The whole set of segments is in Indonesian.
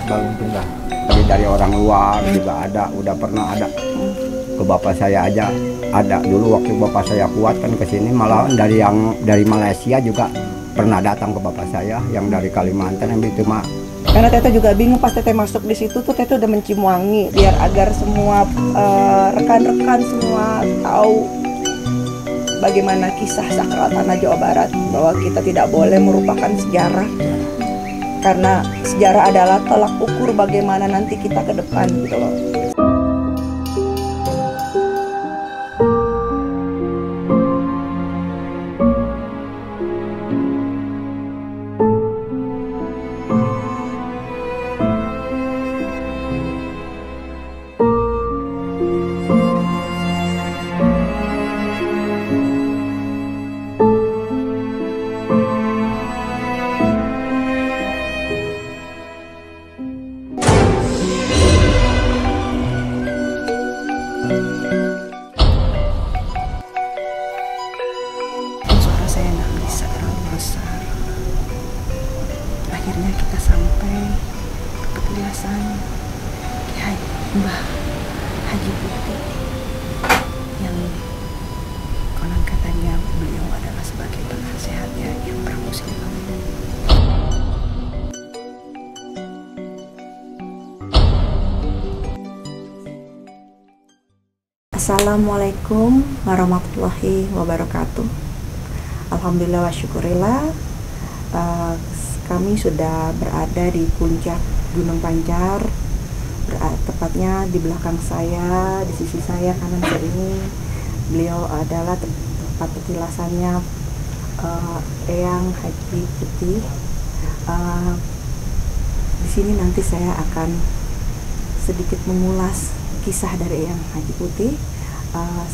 balung tunggal. Tapi dari orang luar juga ada, udah pernah ada. Ke bapak saya aja ada dulu waktu bapak saya kuat kan ke sini, malah dari Malaysia juga pernah datang ke bapak saya yang dari Kalimantan yang itu mah. Karena Teteh juga bingung pas Teteh masuk di situ tuh Teteh udah mencium wangi biar agar semua rekan-rekan semua tahu bagaimana kisah sakral tanah Jawa Barat, bahwa kita tidak boleh merupakan sejarah karena sejarah adalah tolak ukur bagaimana nanti kita ke depan gitu loh. Suara saya nangis terlalu besar. Akhirnya kita sampai ke petilasan Kiai Mbah Haji Putih yang konon katanya beliau adalah sebagai penasehatnya yang Prabu Siliwangi. Assalamualaikum warahmatullahi wabarakatuh. Alhamdulillah wa syukurillah, kami sudah berada di puncak Gunung Pancar, tepatnya di belakang saya, di sisi saya kanan kiri. Beliau adalah tempat petilasannya Eyang Haji Putih. Di sini nanti saya akan sedikit mengulas kisah dari Eyang Haji Putih.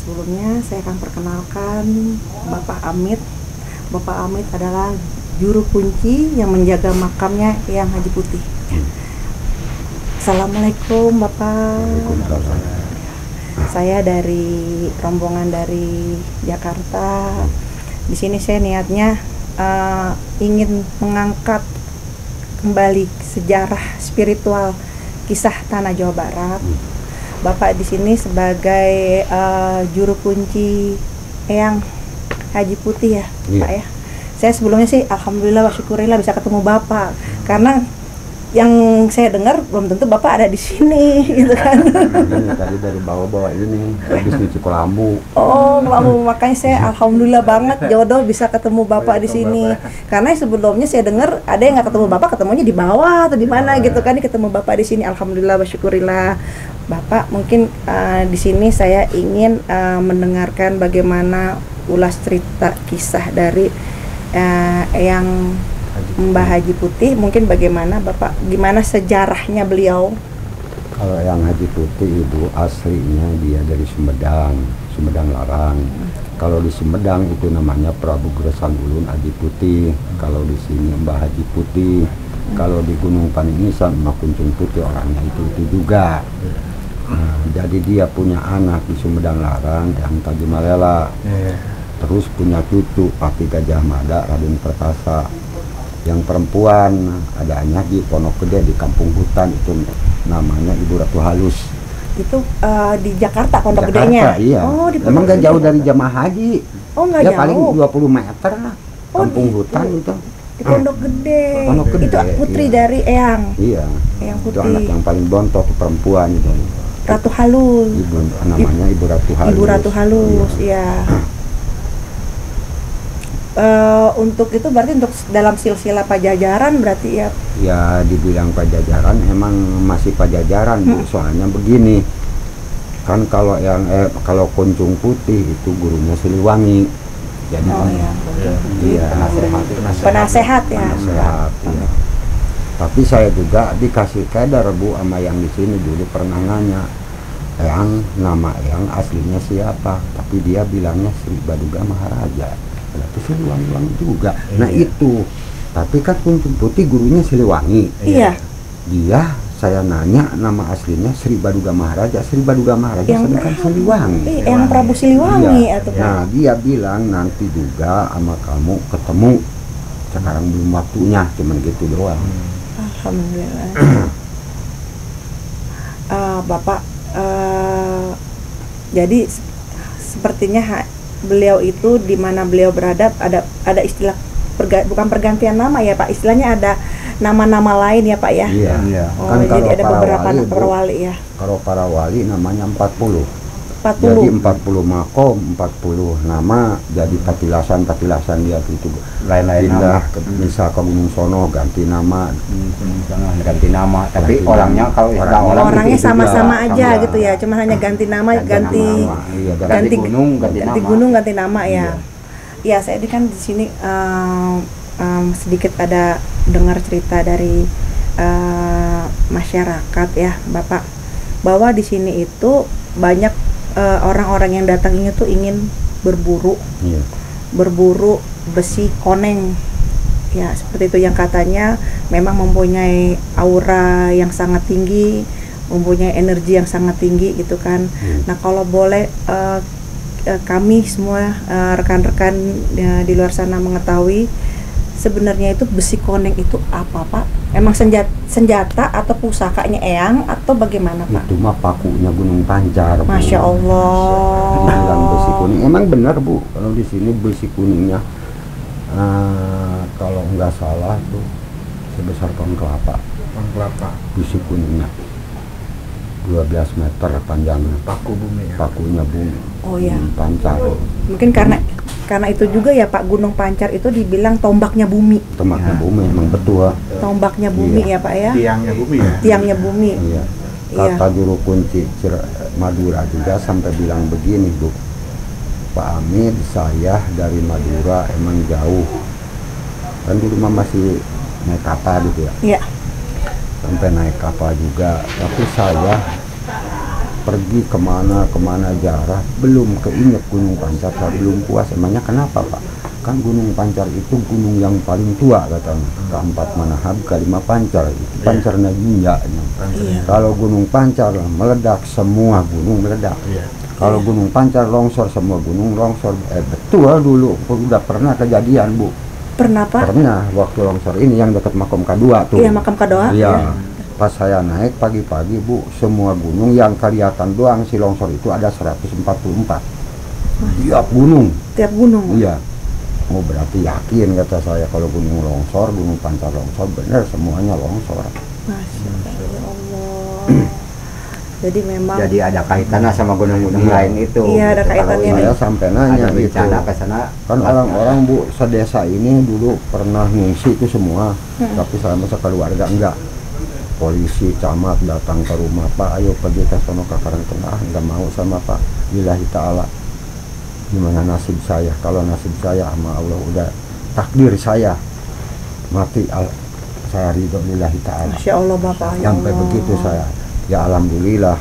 Sebelumnya saya akan perkenalkan Bapak Amit. Bapak Amit adalah juru kunci yang menjaga makamnya Eyang Haji Putih. Assalamualaikum Bapak. Saya dari rombongan dari Jakarta. Di sini saya niatnya ingin mengangkat kembali sejarah spiritual kisah tanah Jawa Barat. Bapak di sini sebagai juru kunci Eyang Haji Putih ya, Pak ya. Saya sebelumnya sih alhamdulillah wa syukurillah bisa ketemu Bapak, karena yang saya dengar belum tentu Bapak ada di sini gitu kan. Ini tadi dari bawa ini habis nyuci kelambu. Oh, kelambu, makanya saya alhamdulillah banget jodoh bisa ketemu Bapak di sini. Karena sebelumnya saya dengar ada yang nggak ketemu Bapak, ketemunya di bawah atau di mana gitu kan. Ini ketemu Bapak di sini, alhamdulillah wa syukurillah. Bapak mungkin di sini saya ingin mendengarkan bagaimana ulas cerita kisah dari Eyang Mbah Haji Putih. Mungkin bagaimana Bapak, gimana sejarahnya beliau? Kalau Eyang Haji Putih itu aslinya dia dari Sumedang, Sumedang Larang. Kalau di Sumedang itu namanya Prabu Gersang Ulun Haji Putih. Kalau di sini Mbah Haji Putih. Kalau di Gunung Paningisan Mbah Kuncung Putih orangnya itu juga. Nah, jadi dia punya anak di Sumedang Larang yang Taji Malela. Terus punya cucu Pati Gajah Mada Raden Perkasa. Yang perempuan adanya di Pondok Gede di Kampung Hutan, itu namanya Ibu Ratu Halus. Itu di Jakarta Pondok Gedenya? Iya. Oh, di emang gak jauh dari jamaah haji. Oh, nggak ya jauh. Paling 20 meter lah. Kampung Hutan itu. Di Pondok Gede. Pondok Gede. Itu putri iya. dari Eyang. Iya. Eyang Itu Putih. anak yang paling bontot, perempuan itu. Ratu Halus. Namanya Ibu Ratu Halus. Ibu Ratu Halus, iya. Untuk itu berarti untuk dalam silsilah Pajajaran berarti ya? Ya dibilang Pajajaran emang masih Pajajaran, Bu. Soalnya begini, kan kalau kalau Kuncung Putih itu gurunya Siliwangi. Jadi iya, penasehat ya. Penasehat, iya. Tapi saya juga dikasih kadar, Bu, sama yang di sini dulu pernah nanya, nama Eyang aslinya siapa? Tapi dia bilangnya Sri Baduga Maharaja. Berarti Siliwangi juga. Nah itu. Tapi kan Kuncung Putih gurunya Siliwangi. Iya. Dia, saya nanya nama aslinya Sri Baduga Maharaja. Sri Baduga Maharaja sedangkan Siliwangi. Yang Prabu Siliwangi iya. atau Nah dia bilang nanti juga sama kamu ketemu. Sekarang belum waktunya, cuman gitu doang. Alhamdulillah. Bapak, jadi sepertinya beliau itu di mana beliau berada ada istilah bukan pergantian nama ya Pak, istilahnya ada nama-nama lain ya Pak ya. Iya. Iya. Oh, Kan jadi kalau ada para beberapa wali, para Bu, wali ya. Kalau para wali namanya 40. 40. Jadi 40 makom, 40 nama, jadi patilasan dia itu Lain-lain pindah nama. ke misal ke Gunung Sono ganti nama. Ganti nama, tapi Ganti orangnya nama. kalau istilah orang Orangnya itu sama-sama juga aja sama. gitu ya, cuma hanya ganti nama, Ganti nama. Iya, Ganti gunung, ganti nama. gunung, ganti nama ya. Iya. Ya, saya ini kan di sini sedikit ada dengar cerita dari masyarakat ya, Bapak, bahwa di sini itu banyak orang-orang yang datang ini tuh ingin berburu besi koneng. Ya, seperti itu yang katanya memang mempunyai aura yang sangat tinggi, mempunyai energi yang sangat tinggi gitu kan. Nah, kalau boleh kami semua rekan-rekan di luar sana mengetahui sebenarnya itu besi koneng itu apa Pak? Emang senjata atau pusakanya Eyang atau bagaimana Pak? Itu mah pakunya Gunung Pancar, Bu. Masya Allah. Bilang besi kuning. Emang benar Bu, kalau di sini besi kuningnya kalau nggak salah tuh sebesar pohon kelapa. Pohon kelapa. Besi kuningnya 12 meter panjangnya. Paku bumi ya. Pakunya bumi. Oh ya. Gunung Pancar. Mungkin karena itu juga ya Pak, Gunung Pancar itu dibilang tombaknya bumi. Tombaknya Ya. bumi emang betul. Tombaknya bumi Iya. ya Pak ya. Tiangnya bumi ya. Tiangnya bumi. Iya. Iya. Kata juru kunci Madura juga sampai bilang begini Bu, Pak Amin, saya dari Madura emang jauh, kan dulu mah masih naik kapal gitu ya, Iya. sampai naik kapal juga, tapi saya pergi kemana jarak belum keinget Gunung Pancar, saya belum puas. Emangnya kenapa Pak? Kan Gunung Pancar itu gunung yang paling tua katanya, keempat Manahab, kelima Pancar, itu Pancarnya Jinja. Iya. Kalau Gunung Pancar meledak, semua gunung meledak. Iya. Kalau Gunung Pancar longsor, semua gunung longsor. Betul dulu, udah pernah kejadian Bu. Pernah Pak? Pernah, waktu longsor ini yang dekat Makom K2 tuh. Iya, Makam Kadoa. Iya. Pas saya naik pagi-pagi Bu, semua gunung yang kelihatan doang si longsor itu ada 144. Tiap gunung. Tiap gunung. Iya. Oh berarti yakin kata saya kalau gunung longsor, Gunung Pancar longsor, benar semuanya longsor. Masya Allah. Jadi memang Jadi ada kaitannya sama gunung-gunung Iya. lain itu. Iya, ada Gitu. kaitannya Kalau nih. Saya sampai nanya ada itu. bencana ke sana. Kan orang-orang Bu sedesa ini dulu pernah ngungsi itu semua, tapi saya masa keluarga enggak. Polisi camat datang ke rumah, Pak ayo pergi ke sono ke Karangtengah. Enggak mau sama Pak, lillahi ta'ala. Gimana nasib saya? Kalau nasib saya sama Allah udah takdir saya mati, saya ridho lillahi ta'ala. Masya Allah Bapak. Ya Sampai Allah. begitu saya, ya alhamdulillah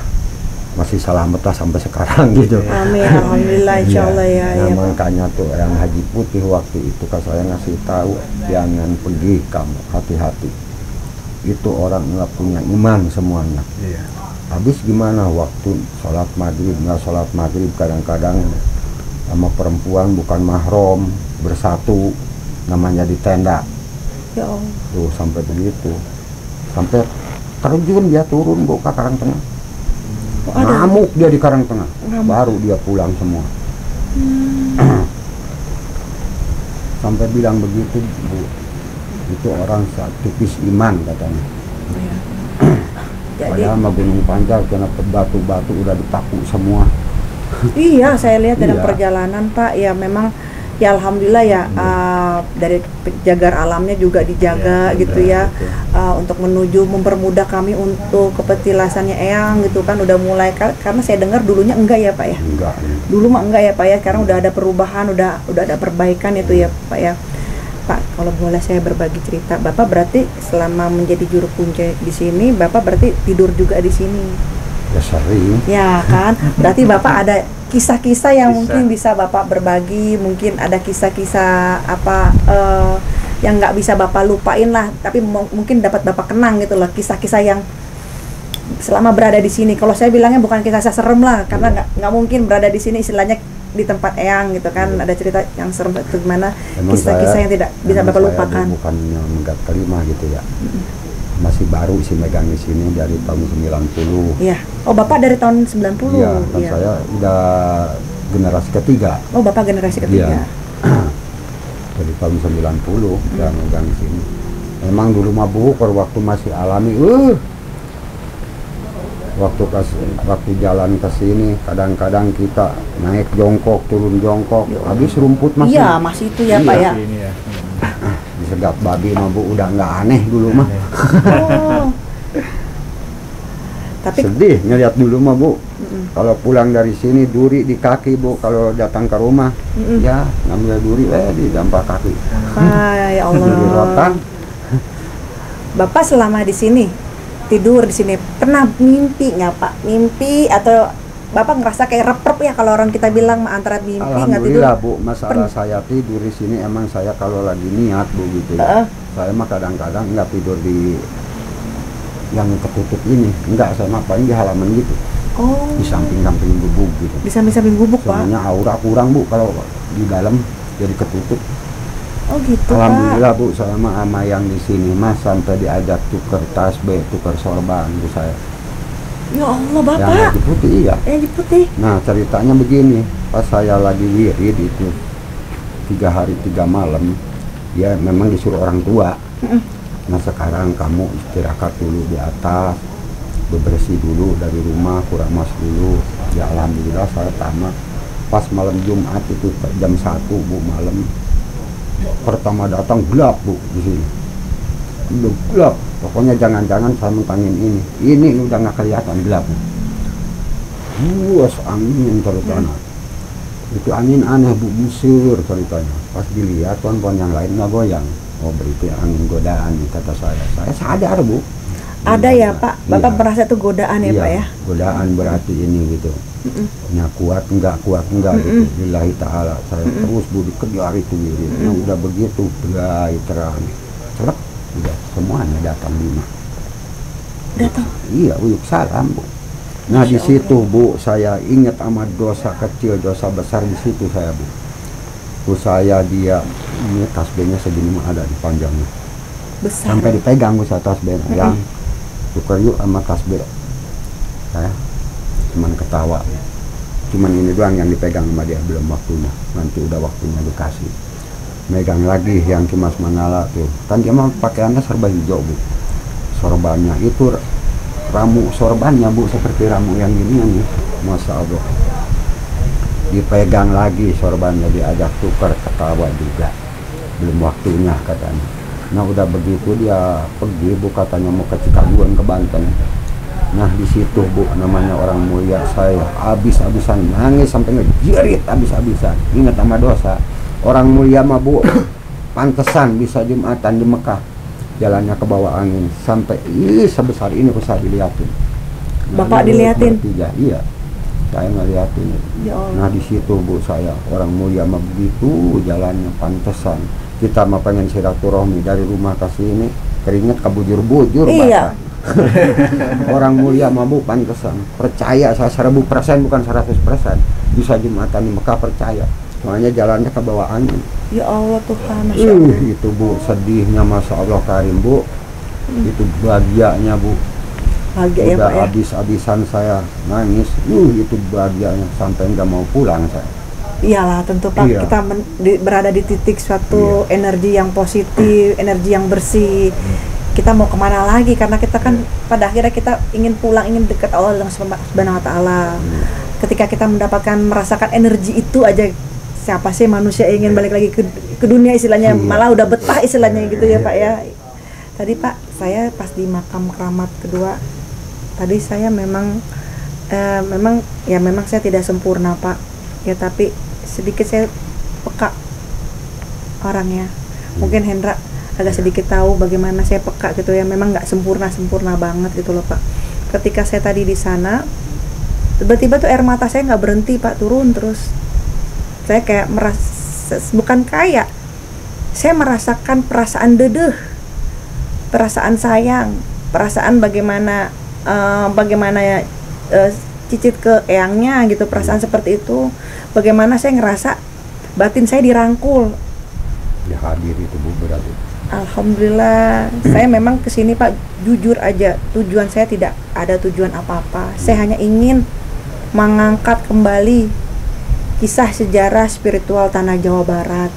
masih selamat lah sampai sekarang gitu. Amin, alhamdulillah, insya Allah ya. Nah, Ya, Pak. makanya tuh yang Haji Putih waktu itu kan saya ngasih tahu, jangan pergi kamu, hati-hati. Itu orang nggak punya iman semuanya. Iya. Habis gimana waktu sholat maghrib, nggak sholat maghrib kadang-kadang sama perempuan bukan mahram bersatu, namanya di tenda. Ya Allah. Tuh sampai begitu, sampai terjun dia turun Bu ke Karangtengah. Oh, ada. Ngamuk dia di Karangtengah, Ngamuk. baru dia pulang semua. Sampai bilang begitu Bu, itu orang tipis iman katanya. Ya. Jadi Padahal sama Gunung Pancar kena batu-batu udah dipaku semua. iya, saya lihat dalam Iya. perjalanan Pak, ya memang ya alhamdulillah ya, dari jagar alamnya juga dijaga Iya, gitu benar, ya, untuk menuju mempermudah kami untuk kepetilasannya Eyang gitu kan, udah mulai karena saya dengar dulunya enggak ya Pak ya. Enggak. Dulu mah enggak ya Pak ya, sekarang udah ada perubahan, udah ada perbaikan itu ya Pak ya. Pak, kalau boleh saya berbagi cerita, Bapak berarti selama menjadi juru kunci di sini, Bapak berarti tidur juga di sini, Ya sering. ya kan? Berarti Bapak ada kisah-kisah yang Kisah. mungkin bisa Bapak berbagi, mungkin ada kisah-kisah apa yang nggak bisa Bapak lupain lah, tapi mungkin dapat Bapak kenang gitu loh, kisah-kisah yang selama berada di sini. Kalau saya bilangnya bukan kisah serem lah, karena nggak mungkin berada di sini istilahnya di tempat Eyang gitu kan, ada cerita yang serem itu gimana, Emang kisah-kisah saya- yang tidak bisa emang Bapak saya lupakan. bukan yang menggat kelima gitu ya. masih baru sih megang di sini dari tahun 90. Iya. Oh, Bapak dari tahun 90. Iya, kan saya udah generasi ketiga. Oh, Bapak generasi ketiga. Iya. Dari tahun 90 udah megang di sini. Memang dulu mah Bu, kalau waktu masih alami, waktu jalan ke sini kadang-kadang kita naik jongkok, turun jongkok, habis rumput masih. Iya, masih itu ya, Pak ya. Ini ya. Disegat babi mah Bu, udah nggak aneh dulu mah. Oh. Tapi Sedih ngeliat dulu mah Bu. Kalau pulang dari sini duri di kaki Bu, kalau datang ke rumah ya ngambil duri di dampak kaki. ya Duri Allah. rotan. Bapak selama di sini tidur di sini pernah mimpi nggak Pak? Mimpi atau Bapak ngerasa kayak rep-rep ya kalau orang kita bilang antara mimpi nggak tidur? Alhamdulillah Bu, masalah saya tidur di sini emang saya kalau lagi niat Bu gitu ya. Saya mah kadang-kadang nggak tidur di yang ketutup ini, enggak, saya mah paling di halaman gitu. Oh. Di samping-samping gubuk gitu. Di samping-samping gubuk Pak? Soalnya aura kurang Bu kalau di dalam jadi ketutup. Oh gitu Alhamdulillah Bu, saya mah sama yang di sini mas sampai diajak tuker tasbih, tuker sorban Bu saya. Ya Allah Yang Bapak. lagi putih iya. Yang putih. Nah ceritanya begini, pas saya lagi wirid itu 3 hari 3 malam, ya memang disuruh orang tua. Nah sekarang kamu istirahat dulu di atas, bebersih dulu dari rumah, kurang mas dulu. Ya alhamdulillah saya tamat. Pas malam Jumat itu jam 1 Bu malam. Pertama datang gelap Bu di sini. Udah gelap. Pokoknya jangan-jangan saya mentangin ini. Ini udah nggak kelihatan gelap. Buas angin ceritanya. Itu angin aneh Bu, busur ceritanya. Pas dilihat pohon-pohon yang lain nggak goyang. Oh berarti angin godaan kata saya. Saya sadar Bu. Ada ya Pak? Bapak Iya. merasa itu godaan ya Iya, Pak ya? godaan berarti ini gitu. Nya kuat enggak gitu. Lillahi ta'ala. Saya terus Bu dikejar itu wiridnya. Udah begitu berai terang. Celep udah semuanya datang 5. Datang. Iya, uyuk salam Bu. Nah di situ Bu saya ingat sama dosa kecil, dosa besar di situ saya Bu. Bu saya dia ini tasbihnya segini mah ada di panjangnya. Besar. Sampai dipegang Bu saya tasbih yang tukar yuk sama tasbih. Saya cuman ketawa. Cuman ini doang yang dipegang sama dia, belum waktunya. Nanti udah waktunya dikasih. Megang lagi yang Kimas Manala tuh. Kan dia mah pakaiannya serba hijau Bu. Sorbannya itu ramu sorbannya Bu seperti ramu yang gini nih. Masya Allah. Dipegang lagi sorbannya, diajak tukar, ketawa juga. Belum waktunya katanya. Nah udah begitu dia pergi Bu, katanya mau ke Cikaguan ke Banten. Nah di situ Bu namanya orang mulia, saya habis-habisan nangis sampai ngejerit habis-habisan. Ingat sama dosa. Orang mulia mah Bu pantesan bisa Jumatan di Mekah. Jalannya ke bawah angin sampai sebesar ini bisa dilihatin. Bapak dilihatin? Bertiga, iya. Saya ngeliatin. Ya Allah. Nah di situ Bu saya orang mulia mah begitu jalannya pantesan. Kita mah pengen silaturahmi dari rumah ke sini keringet kebujur-bujur Iya. Orang mulia mah Bu pantesan. Percaya saya 1000% bukan 100%. Bisa Jumatan di Mekah percaya. Soalnya jalannya ke bawah angin. Ya Allah Tuhan, Masya Allah. Itu Bu sedihnya Masya Allah Karim Bu. Itu bahagianya Bu. Bahagia ya Udah Pak ya. habis-habisan saya nangis. Itu bahagianya sampai nggak mau pulang saya. Iyalah tentu Pak, Iya. kita berada di titik suatu energi yang positif, energi yang bersih. Kita mau kemana lagi, karena kita kan pada akhirnya kita ingin pulang, ingin dekat Allah Subhanahu wa Ta'ala. Ketika kita merasakan energi itu aja, siapa sih manusia ingin balik lagi ke dunia istilahnya, malah udah betah istilahnya gitu ya Pak ya. Tadi Pak, saya pas di makam keramat kedua, tadi saya memang saya tidak sempurna Pak ya, tapi sedikit saya peka orangnya. Mungkin Hendra agak sedikit tahu bagaimana saya peka gitu ya, memang nggak sempurna banget gitu loh Pak. Ketika saya tadi di sana, tiba-tiba tuh air mata saya nggak berhenti Pak, turun terus. Saya kayak saya merasakan perasaan dedeh, perasaan sayang, perasaan bagaimana cicit ke eyangnya gitu, perasaan seperti itu. Bagaimana saya ngerasa batin saya dirangkul. Ya hadir itu Bu berarti. Alhamdulillah, saya memang kesini Pak, jujur aja, tujuan saya tidak ada tujuan apa-apa. Saya hanya ingin mengangkat kembali kisah sejarah spiritual Tanah Jawa Barat.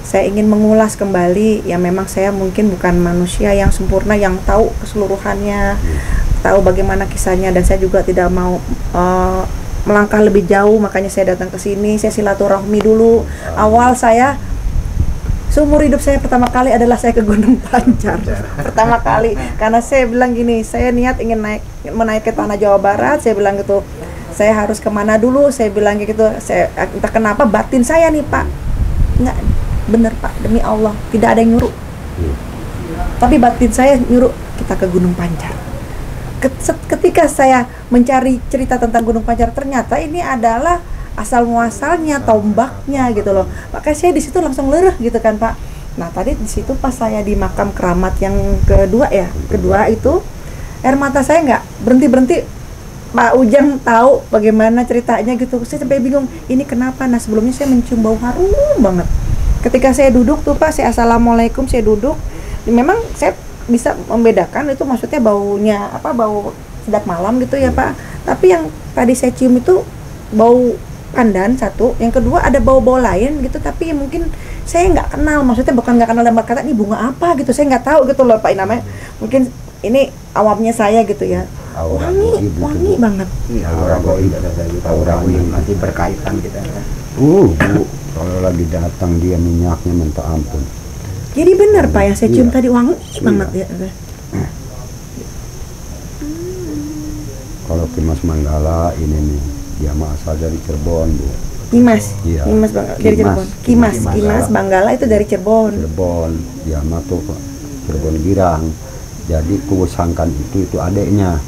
Saya ingin mengulas kembali, ya memang saya mungkin bukan manusia yang sempurna, yang tahu keseluruhannya, tahu bagaimana kisahnya, dan saya juga tidak mau melangkah lebih jauh, makanya saya datang ke sini, saya silaturahmi dulu. Awal saya seumur hidup saya pertama kali adalah saya ke Gunung Pancar. Pertama kali, karena saya bilang gini, saya niat ingin menaik ke Tanah Jawa Barat. Saya bilang gitu, saya harus kemana dulu? Saya bilang gitu, saya entah kenapa batin saya nih Pak, nggak bener Pak, demi Allah tidak ada yang nyuruh. Tapi batin saya nyuruh kita ke Gunung Pancar. Ketika saya mencari cerita tentang Gunung Pancar, ternyata ini adalah asal muasalnya, tombaknya gitu loh. Makanya saya di situ langsung lereh gitu kan Pak. Nah tadi di situ pas saya di makam keramat yang kedua itu air mata saya nggak berhenti. Pak Ujang tahu bagaimana ceritanya gitu. Saya sampai bingung ini kenapa. Nah sebelumnya saya mencium bau harum banget. Ketika saya duduk tuh Pak, saya assalamualaikum, saya duduk. Memang saya bisa membedakan itu maksudnya baunya apa, bau sedap malam gitu ya Pak. Tapi yang tadi saya cium itu bau pandan satu, yang kedua ada bau-bau lain gitu, tapi mungkin saya nggak kenal, maksudnya bukan nggak kenal dalam kata ini bunga apa gitu, saya nggak tahu gitu loh Pak, namanya mungkin ini awamnya saya gitu ya. Wangi banget. Aura goib masih berkaitan kita. Bu, kalau lagi datang dia minyaknya minta ampun. Jadi benar Pak yang saya cium tadi wangi banget ya. Kalau Kimas Manggala ini nih, dia mah asal dari Cirebon Bu. Kimas, Iya. Kimas Banggala dari Cirebon. Kimas Banggala itu dari Cirebon. Cirebon, dia mah tuh Cirebon Girang. Jadi Kuwusangkan itu adiknya.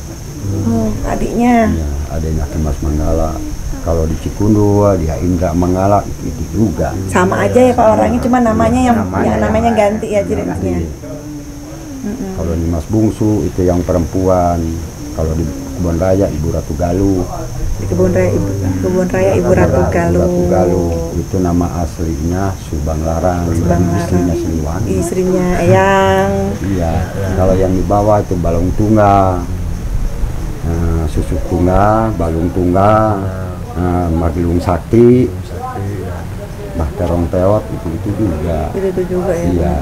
Oh, adiknya. Ya, adiknya Kimas Manggala. Kalau di Cikundul dia Indra Manggala itu juga. Sama aja ya Pak orangnya, cuma namanya namanya ganti ya ceritanya. Kalau di Mas Bungsu itu yang perempuan. Kalau di Kebon Raya Ibu Ratu Galuh. Di Kebon Raya Ibu Ratu Galuh. Itu nama aslinya Subang Larang, dan istrinya Siliwangi. Istrinya Eyang. Iya. Kalau yang di bawah itu Balung Tunggal, Susuk Tunggal, Balung Tunggal, Magilung Sakti, Terong Teot itu juga. Itu juga ya. Iya.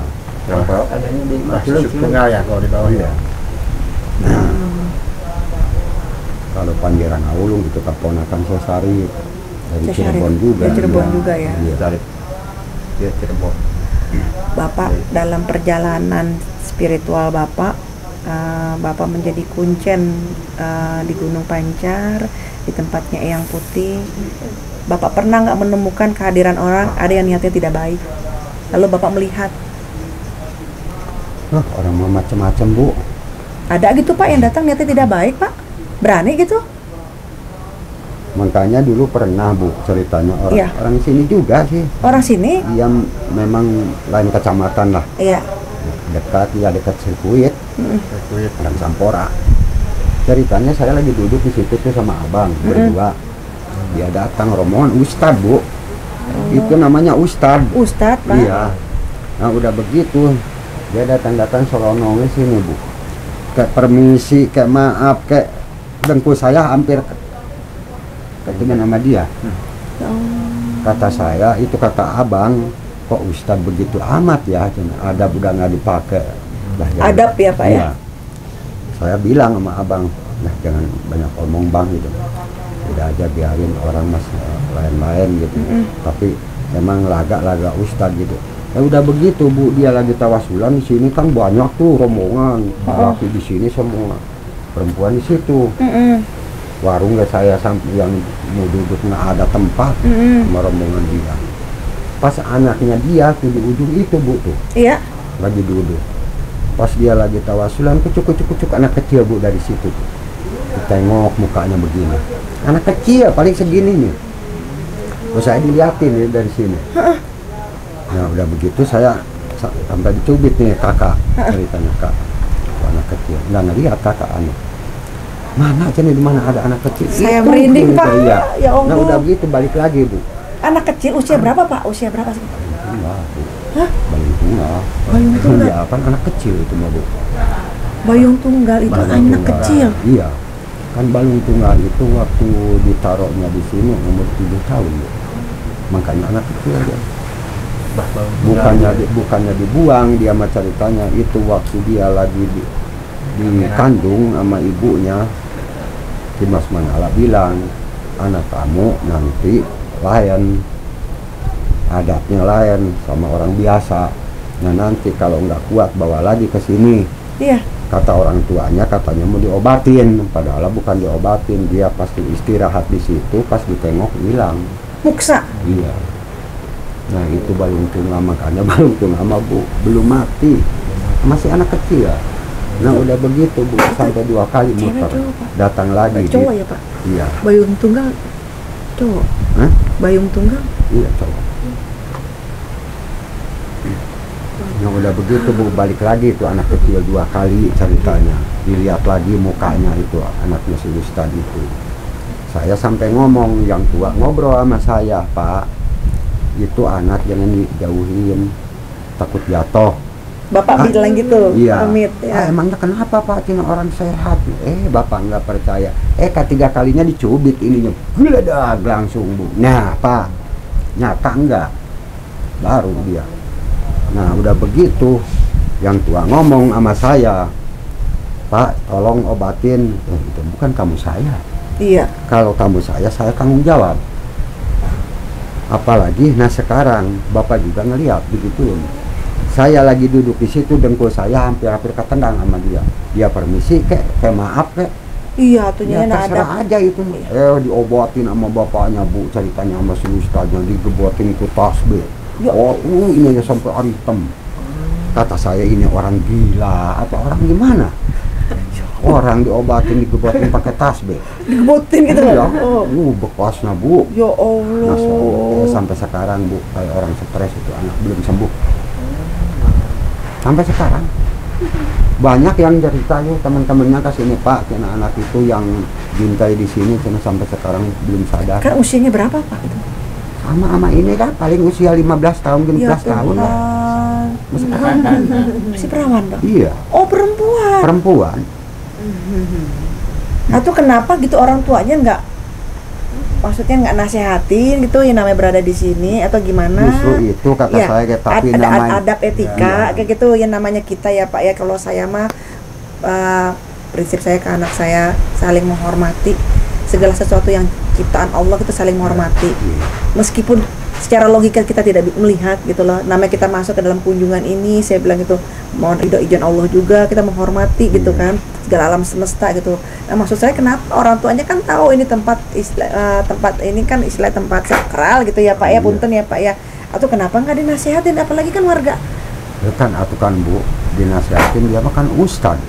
Terong Teot adanya di Masuk Tunggal ya kalau di bawah. Iya. Kalau Pangeran Aulung itu keponakan Sosari dari Cirebon juga. Dari Cirebon juga ya. Iya. Dia Cirebon. Bapak dalam perjalanan spiritual Bapak menjadi kuncen di Gunung Pancar, di tempatnya Eyang Putih. Bapak pernah nggak menemukan kehadiran orang ada yang niatnya tidak baik, lalu Bapak melihat? Orang mau macam-macam Bu. Ada gitu Pak yang datang niatnya tidak baik Pak? Berani gitu? Makanya dulu pernah Bu ceritanya orang sini juga sih. Orang sini? Dia memang lain kecamatan lah. Iya. Dekat sirkuit. Orang Sampora. Ceritanya saya lagi duduk di situ tuh sama abang berdua. Dia datang rombongan Ustad Bu. Itu namanya Ustad. Ustad Pak? Iya. Nah udah begitu dia datang solonongnya sini Bu. Kayak permisi, kayak maaf, kayak dengkul saya hampir ketemu sama dia. Kata saya, itu kata abang, kok Ustadz begitu amat ya, adab udah nggak dipakai. Adab ya Pak ya? Saya bilang sama abang, nah jangan banyak omong bang gitu. Udah aja biarin orang mas lain-lain gitu. Tapi emang laga Ustadz gitu. Ya udah begitu Bu, dia lagi tawasulan di sini kan banyak tuh rombongan, laki di sini semua, perempuan di situ. Warung gak saya sampai yang mau duduk nggak ada tempat sama rombongan dia. Pas anaknya dia tuh di ujung itu Bu tuh, iya, lagi duduk. Pas dia lagi tawasulan, kucuk anak kecil Bu dari situ. Ditengok mukanya begini, anak kecil paling segini nih. Terus saya diliatin nih dari sini. Nah udah begitu saya sampai dicubit nih kakak, ceritanya kak, anak kecil nggak ngelihat kakak anak mana aja nih, di mana ada anak kecil. Saya merinding Pak. Iya. Ya Allah. Nah udah begitu balik lagi Bu. Anak kecil usia berapa Pak? Usia berapa sih? Enggak Bu. Hah? Bayung tunggal. Bayung tunggal? Iya, kan anak kecil itu mah, Bu. Bayung tunggal itu Bayung anak tunggal. kecil. Iya. Kan bayung tunggal itu waktu ditaruhnya di sini umur 7 tahun, Bu. Makanya anak kecil dia. Bukannya dibuang, dia mah ceritanya itu waktu dia lagi dikandung sama ibunya. Dimas Manala bilang, anak kamu nanti lain, adatnya lain sama orang biasa. Nah nanti kalau nggak kuat bawa lagi ke sini. Iya. Kata orang tuanya katanya mau diobatin, padahal bukan diobatin, dia pasti istirahat di situ, pas ditengok hilang. Muksa. Iya. Nah itu bayung tunggal, makanya bayung tunggal mah, Bu, belum mati, masih anak kecil ya. Nah udah begitu, Bu, sampai 2 kali Cewek muter, cowok, Pak? datang lagi. Cowok ya, Pak? Iya. Bayung tunggal cowok. Hah? Bayung tunggal. Iya cowok. Nah udah begitu, Bu, balik lagi itu anak kecil 2 kali ceritanya. Dilihat lagi mukanya itu anaknya si Ustad itu. Saya sampai ngomong, yang tua ngobrol sama saya, Pak, itu anak jangan dijauhin, takut jatuh. Bapak bilang gitu. Iya. Amit ya. Emangnya kenapa, Pak? Cina orang sehat. Bapak nggak percaya. Ketiga kalinya dicubit ininya, geledag langsung, Bu. Nah, Pak, nyata enggak? Baru dia. Nah, udah begitu, yang tua ngomong sama saya, Pak, tolong obatin. Itu bukan kamu saya. Iya. Kalau kamu saya tanggung jawab. Apalagi, nah sekarang Bapak juga ngeliat begitu. Saya lagi duduk di situ, dengkul saya hampir ketendang sama dia. Dia permisi, kayak maaf, Iya, tuh ya, ada. terserah aja itu. Diobatin sama bapaknya, Bu, ceritanya sama si Ustaznya, digebotin itu tasbih. Ya. Ini aja sampai hari hitam. Kata saya, ini orang gila atau orang gimana? Orang diobatin, digebotin pakai tasbih. Digebotin gitu Ya, loh. Oh. bekasnya, Bu. Ya Allah. Nah, sampai sekarang, Bu, kayak orang stres itu, anak belum sembuh. Sampai sekarang. Banyak yang cerita ya, teman-temannya ke sini, Pak, kena anak itu yang bintai di sini, kena sampai sekarang belum sadar. Kan usianya berapa, Pak? Itu? Sama ini kan paling usia 15 tahun, 15 tahun lah. Masih perawan. Masih perawan, Pak? Iya, Oh, perempuan. perempuan. Atau kenapa gitu orang tuanya nggak, maksudnya nggak nasehatin gitu yang namanya berada di sini atau gimana? Justru itu kata Ya, saya, tapi ada namanya adab etika Iya. kayak gitu yang namanya kita ya, Pak ya. Kalau saya mah prinsip saya ke anak saya saling menghormati segala sesuatu yang ciptaan Allah, kita saling menghormati. Meskipun secara logika kita tidak melihat gitu loh. Namanya kita masuk ke dalam kunjungan ini, saya bilang itu mohon ridho izin Allah juga, kita menghormati gitu kan segala alam semesta gitu. Nah, maksud saya kenapa orang tuanya kan tahu ini tempat tempat ini kan istilah tempat sakral gitu ya, Pak ya, punten ya, Pak ya. Atau kenapa nggak dinasihatin, apalagi kan warga. ya kan, atau kan, Bu, dinasihatin, dia makan ustad.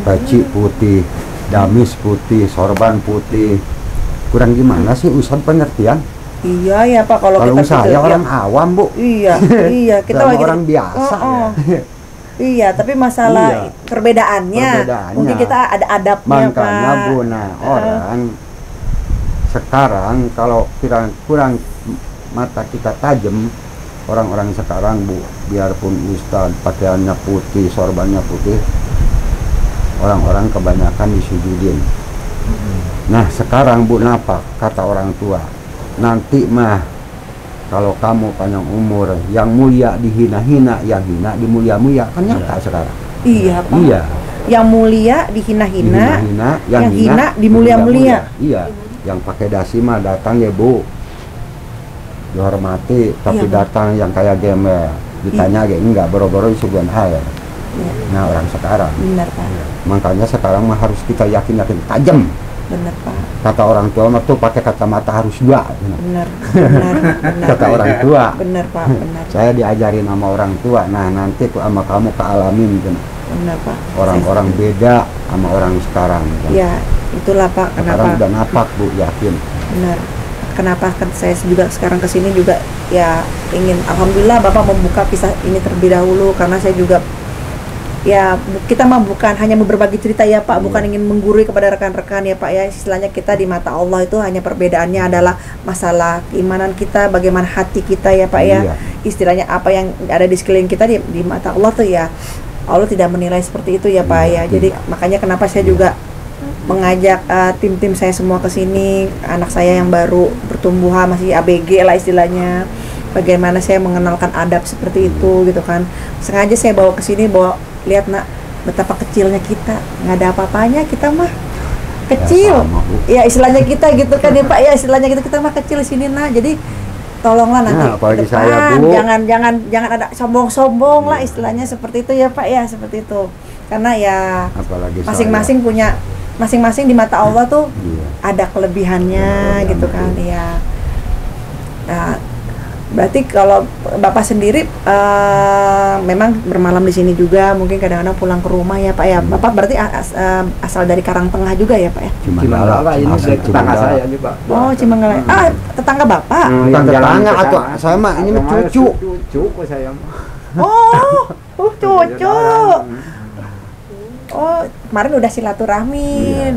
Peci putih, damis putih, sorban putih. Kurang gimana sih ustad pengertian? Iya ya, Pak, kalau kita saya gitu, orang awam, Bu. Iya, iya, kita Sama lagi orang biasa. Ya. Iya, tapi masalah Iya. perbedaannya, mungkin kita ada adabnya, Makanya, Pak. Bu, nah orang sekarang kalau kurang mata kita tajam, orang-orang sekarang, Bu, biarpun ustad pakaiannya putih, sorbannya putih, orang-orang kebanyakan disujudin. Nah sekarang, Bu, napa kata orang tua, nanti mah kalau kamu panjang umur, yang mulia dihina-hina, yang hina dimulia-mulia, kan nyata sekarang. Iya, Pak. Iya. Yang mulia dihina-hina, Dihina-hina, yang hina dimulia-mulia. Iya, yang pakai dasi mah datang ya, Bu, dihormati, tapi Iya, Pak. datang yang kayak gembel, ditanya kayak enggak, boro-boro disuguhan air. Iya. Nah orang sekarang, Benar, Pak. makanya sekarang mah harus kita yakin tajam. Benar, Pak. Kata orang tua mah tuh pakai kacamata harus 2. Benar, benar, benar. Kata orang tua. Benar, Pak, benar. Saya diajarin sama orang tua. Nah nanti sama kamu kealamin gitu. Benar, Pak. Orang-orang beda sama orang sekarang. Ya, itulah, Pak, Sekarang kenapa? udah napak, Bu, yakin. Benar. Kenapa kan saya juga sekarang kesini juga ya ingin, alhamdulillah Bapak membuka kisah ini terlebih dahulu, karena saya juga ya kita mah bukan hanya berbagi cerita ya, Pak, bukan ingin menggurui kepada rekan-rekan ya, Pak ya. Istilahnya kita di mata Allah itu hanya perbedaannya adalah masalah keimanan kita, bagaimana hati kita ya, Pak ya. Iya. istilahnya apa yang ada di sekeliling kita di mata Allah tuh ya Allah tidak menilai seperti itu ya Pak ya. Jadi makanya kenapa saya juga mengajak tim-tim saya semua ke sini, anak saya yang baru bertumbuh masih ABG lah istilahnya. Bagaimana saya mengenalkan adab seperti itu gitu kan. Sengaja saya bawa ke sini, bawa lihat nak betapa kecilnya kita, nggak ada apa-apanya kita mah kecil. Ya istilahnya kita gitu kan ya Pak ya, istilahnya kita mah kecil di sini nah. Jadi tolonglah nanti apalagi ke depan, saya, Bu. jangan ada sombong-sombong lah istilahnya seperti itu ya Pak ya, seperti itu. Karena ya apalagi masing-masing punya masing-masing di mata Allah tuh ada kelebihannya gitu kan ya. Nah, berarti kalau Bapak sendiri memang bermalam di sini juga, mungkin kadang-kadang pulang ke rumah ya Pak ya. Bapak berarti asal dari Karangtengah juga ya Pak ya? Cimanggala ini dari tetangga saya nih Pak. Oh, Cimanggala. Tetangga Bapak? Tetangga atau saya mah ini cucu. Cucu saya mah. Oh, cucu. Oh, kemarin udah silaturahmi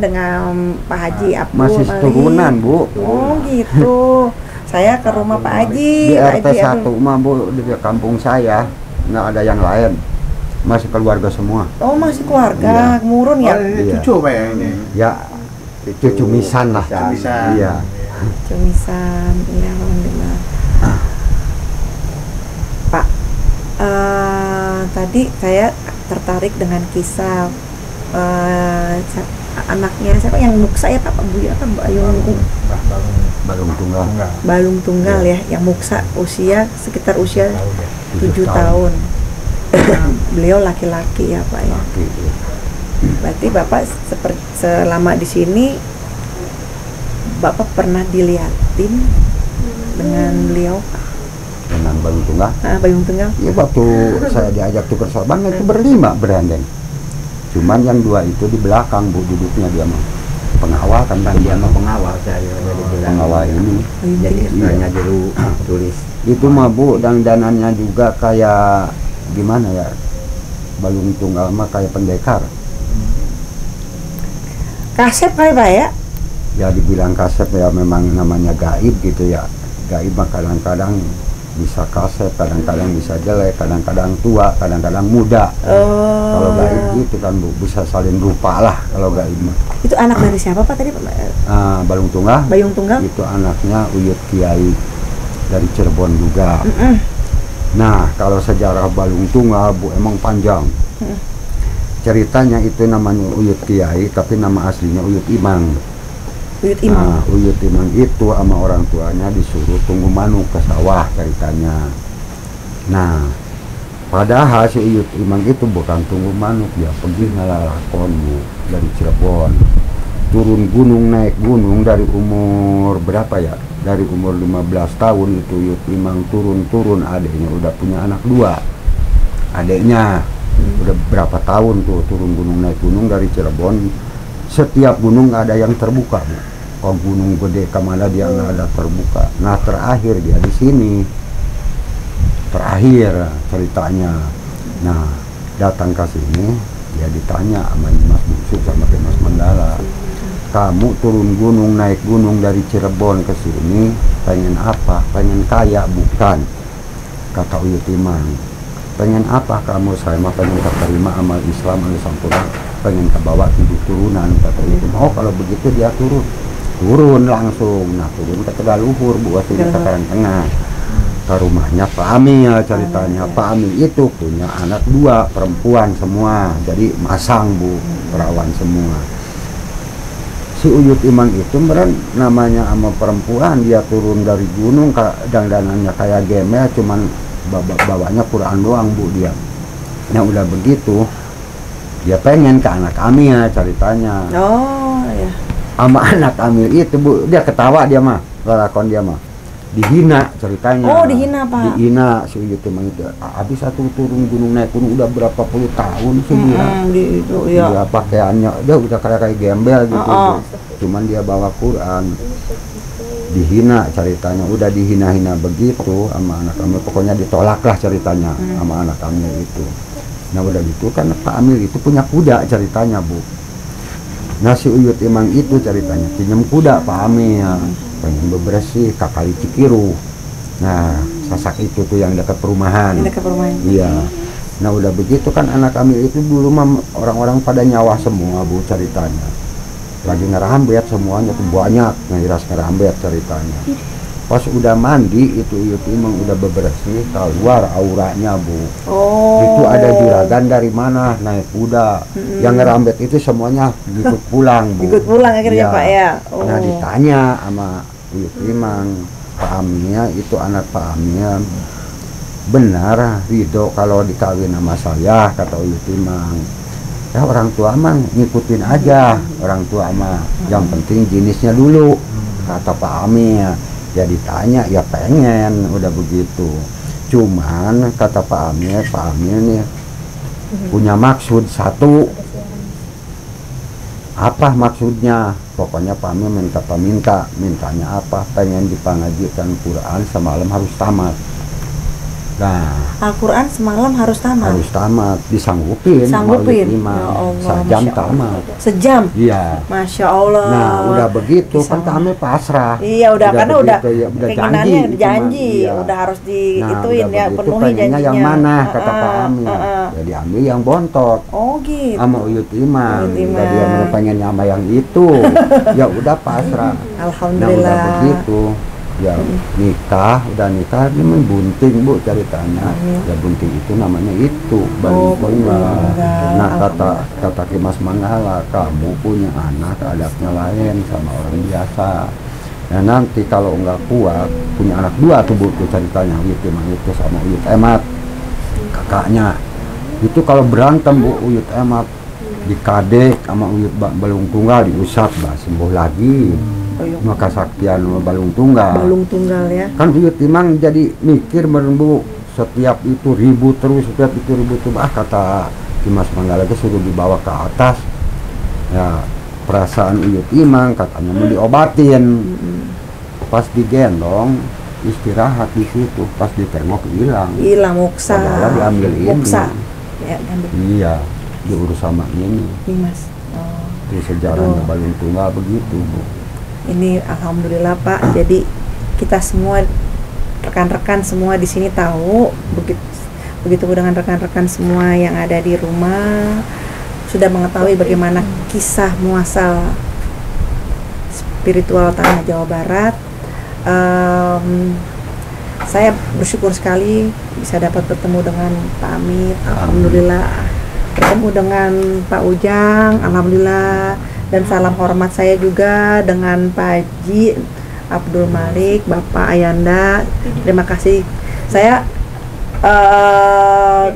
dengan Pak Haji Abdul. Masih turunan, Bu. Oh, gitu. Saya ke rumah Pak Haji. Di RT 1 mah Bu, di kampung saya nggak ada yang lain. Masih keluarga semua. Oh, masih keluarga, murun ya? Cucu Pak ya ini. Ya, cucu misan lah. Misan. Iya. Cumisan, iya alhamdulillah. Pak, tadi saya tertarik dengan kisah anaknya siapa yang muksa ya Pak Buya kan Balung Tunggal. Balung Tunggal ya, yang muksa sekitar usia 7 tahun. Beliau laki-laki ya Pak ya. Berarti Bapak selama di sini Bapak pernah dilihatin dengan beliau Dengan Balung Tunggal. Balung Tunggal. Ya waktu saya diajak tukar sorban itu berlima berandeng. Cuman yang 2 itu di belakang Bu duduknya, dia mah pengawal kan, Dia mah pengawal saya dari bilang. pengawal ini. Jadi istilahnya dulu tulis. Itu mah Bu, dan danannya juga kayak gimana ya? Balung Tunggal mah kayak pendekar. Kasep kali Pak ya? Ya dibilang kasep ya, memang namanya gaib gitu ya. Gaib mah kadang-kadang bisa kasep, kadang-kadang bisa jelek, kadang-kadang tua, kadang-kadang muda. Kalau gaib gitu kan Bu, bisa saling rupa lah kalau gaib mah. Itu anak dari siapa Pak tadi Pak? Balung Tunggal. Balung Tunggal? Itu anaknya Uyut Kiai dari Cirebon juga. Nah, kalau sejarah Balung Tunggal Bu emang panjang. Ceritanya itu namanya Uyut Kiai, tapi nama aslinya Uyut Imang. Uyut Imang. Nah, Uyut Imang itu sama orang tuanya disuruh tunggu manuk ke sawah ceritanya. Nah, padahal si Uyut Imang itu bukan tunggu manuk, dia pergi ngelalakon Bu dari Cirebon. Turun gunung, naik gunung dari umur berapa ya? Dari umur 15 tahun itu Uyut Imang turun-turun, adiknya udah punya anak 2. Adiknya udah berapa tahun tuh turun gunung, naik gunung dari Cirebon. Setiap gunung ada yang terbuka Bu. Oh, gunung gede kemana dia nggak ada terbuka. Nah terakhir dia di sini, terakhir ceritanya. Nah datang ke sini, dia ditanya sama Mas Busuk sama Mas Mandala, kamu turun gunung, naik gunung dari Cirebon ke sini pengen apa? Pengen kaya bukan? Kata Uyut Imang. Pengen apa kamu? Saya mah pengen terima amal Islam, amal sampurna, pengen kebawa 7 turunan. Kata Uyut Imang. Oh kalau begitu dia turun langsung. Nah turun ke Tegaluhur Bu, aslinya ke Karangtengah, ke rumahnya Pak Amil ceritanya. Pak Amil itu punya anak 2 perempuan semua, jadi masang Bu, perawan semua. Si Uyut Imang itu meren namanya sama perempuan, dia turun dari gunung, dandanannya kayak gemel, cuman bawanya Quran doang Bu dia. Nah udah begitu dia pengen ke anak Amil ceritanya. Oh ya. Sama anak Amil itu Bu, dia ketawa dia mah, lakon dia mah dihina ceritanya. Oh dihina Pak. Dihina si Uyut Imang itu. Habis satu turun gunung, naik gunung udah berapa puluh tahun sih dia. Dia pakaiannya dia udah kayak gembel gitu. Cuman dia bawa Quran. Dihina ceritanya, udah dihina-hina begitu sama anak Amil, pokoknya ditolak lah ceritanya sama anak Amil itu. Nah udah gitu kan Pak Amil itu punya kuda ceritanya Bu. Nah si Uyut Imang itu ceritanya pinjam kuda Pak Amil, pengen bebersih ke Kali Cikiru. Nah Sasak itu tuh yang dekat perumahan. Dekat perumahan. Iya. Nah udah begitu kan anak kami itu dulu mah orang-orang pada nyawa semua Bu ceritanya. Lagi ngerambet semuanya tuh banyak, ngiras ngerambet ceritanya. Pas udah mandi itu emang udah bebersih, keluar auranya Bu. Oh. Itu ada juragan dari mana naik kuda. Yang ngerambet itu semuanya ikut pulang Bu. Ikut pulang akhirnya Iya. Pak ya. Oh. Nah ditanya sama Uyut Imang, Pak Amnya itu anak Pak Amnya, benar Ridho kalau dikawin sama saya, kata Uyut Imang. Ya orang tua mah ngikutin aja, orang tua mah yang penting jenisnya dulu, kata Pak Amnya. Ya ditanya ya pengen, udah begitu. Cuman kata Pak Amnya nih punya maksud satu. Apa maksudnya? Pokoknya Pak Amnya mintanya apa? Pengen dipangajikan Quran semalam harus tamat. Nah, Al-Quran semalam harus tamat. harus tamat, disanggupin. Sanggupin. Maulid Imam. Ya Allah, Sejam Masya Allah. tamat. Sejam. Iya. Masya Allah. Nah, udah begitu Bisa. kan kami pasrah. Iya udah karena udah begitu, ya, udah keinginannya janji, udah janji, iya. udah harus Nah, diituin udah ya, begitu, penuhi pengennya janjinya. yang mana kata Pak Ami. Heeh. Ya diambil yang bontot Oh gitu. sama Uyut Imam. Uyut Imam. Udah dia mau pengennya sama yang itu. Ya udah pasrah. Nah, Alhamdulillah. udah begitu. Ya nikah, udah nikah dia main bunting Bu ceritanya. Ya bunting itu namanya itu Oh, bunting. Nah Alhamdulillah. kata Kimas Manggala, kamu punya anak adabnya lain sama orang biasa. Nah nanti kalau nggak kuat punya anak dua tuh Bu tuh ceritanya Uyut Imam itu sama Uyut Emat kakaknya. Itu kalau berantem Bu Uyut Emat dikadek sama Uyut Balung Tunggal diusap bah sembuh lagi. Maka saktian balung tunggal. Balung tunggal ya. Kan Uyut Imang jadi mikir Bu, setiap itu ribut terus, kata Kimas Manggala itu suruh dibawa ke atas. Ya perasaan Uyut Imang katanya mau diobatin. Pas digendong istirahat di situ, pas ditengok hilang. Hilang moksa. Padahal diambil ini. Moksa. Ya, diambil. Iya, diurus sama ini. Nih Mas. Oh. Itu sejarahnya balung tunggal begitu Bu. Ini alhamdulillah Pak. Jadi kita semua rekan-rekan semua di sini tahu, begitu dengan rekan-rekan semua yang ada di rumah sudah mengetahui bagaimana kisah muasal spiritual tanah Jawa Barat. Saya bersyukur sekali bisa dapat bertemu dengan Pak Amit, alhamdulillah. Bertemu dengan Pak Ujang, alhamdulillah. Dan salam hormat saya juga dengan Pak Haji Abdul Malik, Bapak Ayanda. Terima kasih. Saya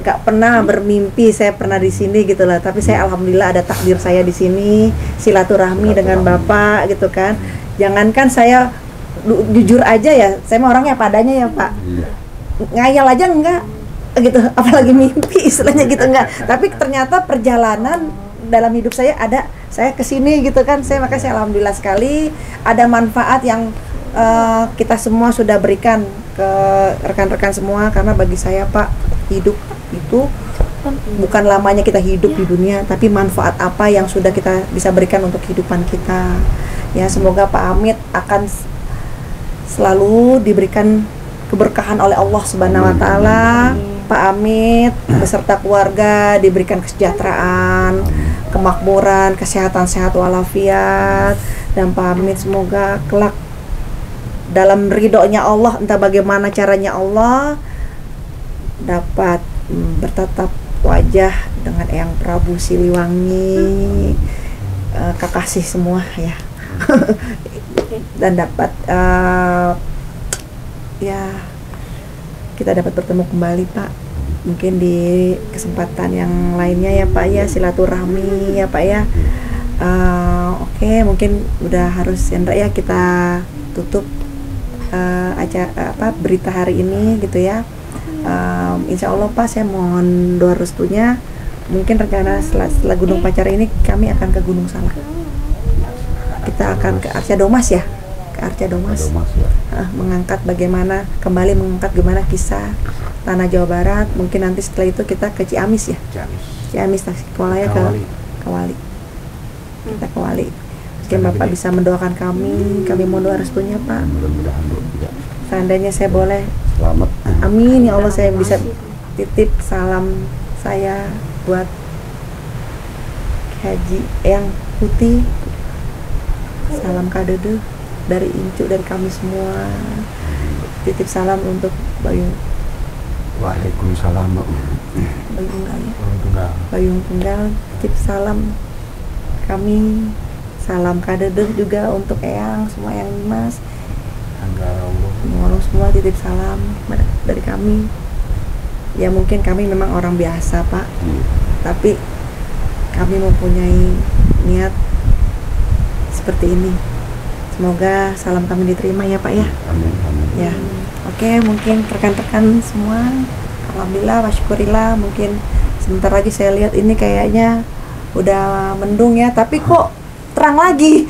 gak pernah bermimpi saya pernah di sini gitu lah. Tapi saya alhamdulillah ada takdir saya di sini, silaturahmi dengan Bapak gitu kan. Jangankan saya jujur aja ya, saya mah orangnya padanya ya Pak. Ngayal aja enggak gitu, apalagi mimpi istilahnya gitu enggak. Tapi ternyata perjalanan dalam hidup saya ada, saya kesini gitu kan, saya makanya saya alhamdulillah sekali ada manfaat yang kita semua sudah berikan ke rekan-rekan semua. Karena bagi saya Pak, hidup itu bukan lamanya kita hidup di dunia, tapi manfaat apa yang sudah kita bisa berikan untuk kehidupan kita. Ya semoga Pak Amit akan selalu diberikan keberkahan oleh Allah Subhanahu wa Ta'ala. Pak Amit beserta keluarga diberikan kesejahteraan, kemakmuran, kesehatan sehat walafiat. Dan Pak Amit semoga kelak dalam ridhonya Allah, entah bagaimana caranya Allah, dapat bertatap wajah dengan Eyang Prabu Siliwangi, kekasih semua ya. Dan dapat ya kita dapat bertemu kembali Pak, mungkin di kesempatan yang lainnya ya Pak ya, silaturahmi ya Pak ya. Oke, mungkin udah harus Hendra ya kita tutup acara berita hari ini gitu ya. Insya Allah Pak, saya mohon doa restunya. Mungkin rencana setelah Gunung Pacar ini kami akan ke Gunung Salak. Kita akan ke Arca Domas ya, ke Arca Domas. Mengangkat bagaimana kisah tanah Jawa Barat. Mungkin nanti setelah itu kita ke Ciamis ya. Ciamis Tasikmalaya ke Wali. Kita ke Wali. Mungkin Bapak bisa mendoakan kami mohon doa restunya Pak. Mudah-mudahan Bu. Seandainya saya boleh Selamat. Amin ya Allah, saya bisa titip salam saya buat Haji Eyang Putih. Salam kadede dari Incu, dari kami semua. Titip salam untuk Bayu Waalaikumsalam. Tunggal ya. Bayung Tunggal, titip salam kami. Salam kadede juga untuk Eyang, semua yang Mas. Semua titip salam dari kami. Ya mungkin kami memang orang biasa Pak, tapi kami mempunyai niat seperti ini. Semoga salam kami diterima ya Pak ya. Amin, amin. Ya, oke, mungkin rekan-rekan semua, alhamdulillah, wasyukurillah. Mungkin sebentar lagi saya lihat ini kayaknya udah mendung ya, tapi kok terang lagi.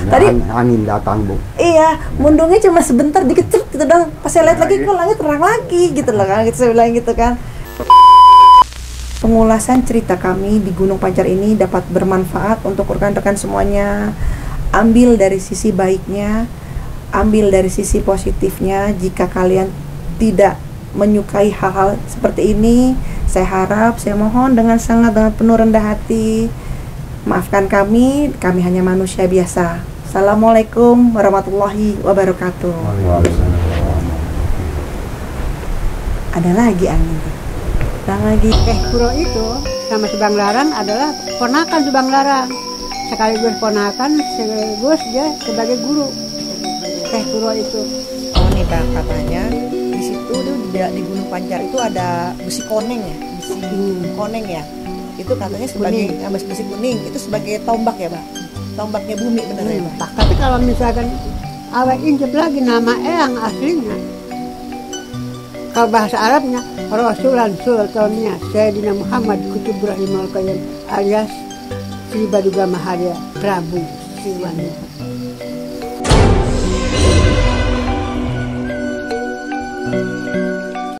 Tadi angin datang, Bu. Iya, mendungnya cuma sebentar, dikit gitu dong. Pas saya lihat lagi kok langit terang lagi gitu loh kan. Gitu saya bilang gitu kan. Pengulasan cerita kami di Gunung Pancar ini dapat bermanfaat untuk rekan-rekan semuanya. Ambil dari sisi baiknya, ambil dari sisi positifnya. Jika kalian tidak menyukai hal-hal seperti ini, saya harap, saya mohon dengan penuh rendah hati, maafkan kami hanya manusia biasa. Assalamualaikum warahmatullahi wabarakatuh. Ada lagi angin. Lagi. Puro itu sama Subang Larang adalah ponakan Subang Larang. Sekaligus ponakan, sekaligus dia sebagai guru. Puro itu. Oh nih Bang, katanya di situ di Gunung Pancar itu ada besi koneng ya, besi koneng ya. Itu katanya sebagai besi kuning, itu sebagai tombak ya Bang. Tombaknya bumi benar ya Bang. Tapi kalau misalkan awet injek lagi nama Eyang aslinya, kalau bahasa Arabnya Rasulan Sultannya Sayyidina Muhammad Kutub Rahimul Qayyim alias Sri Baduga Maharya Prabu Siwanya.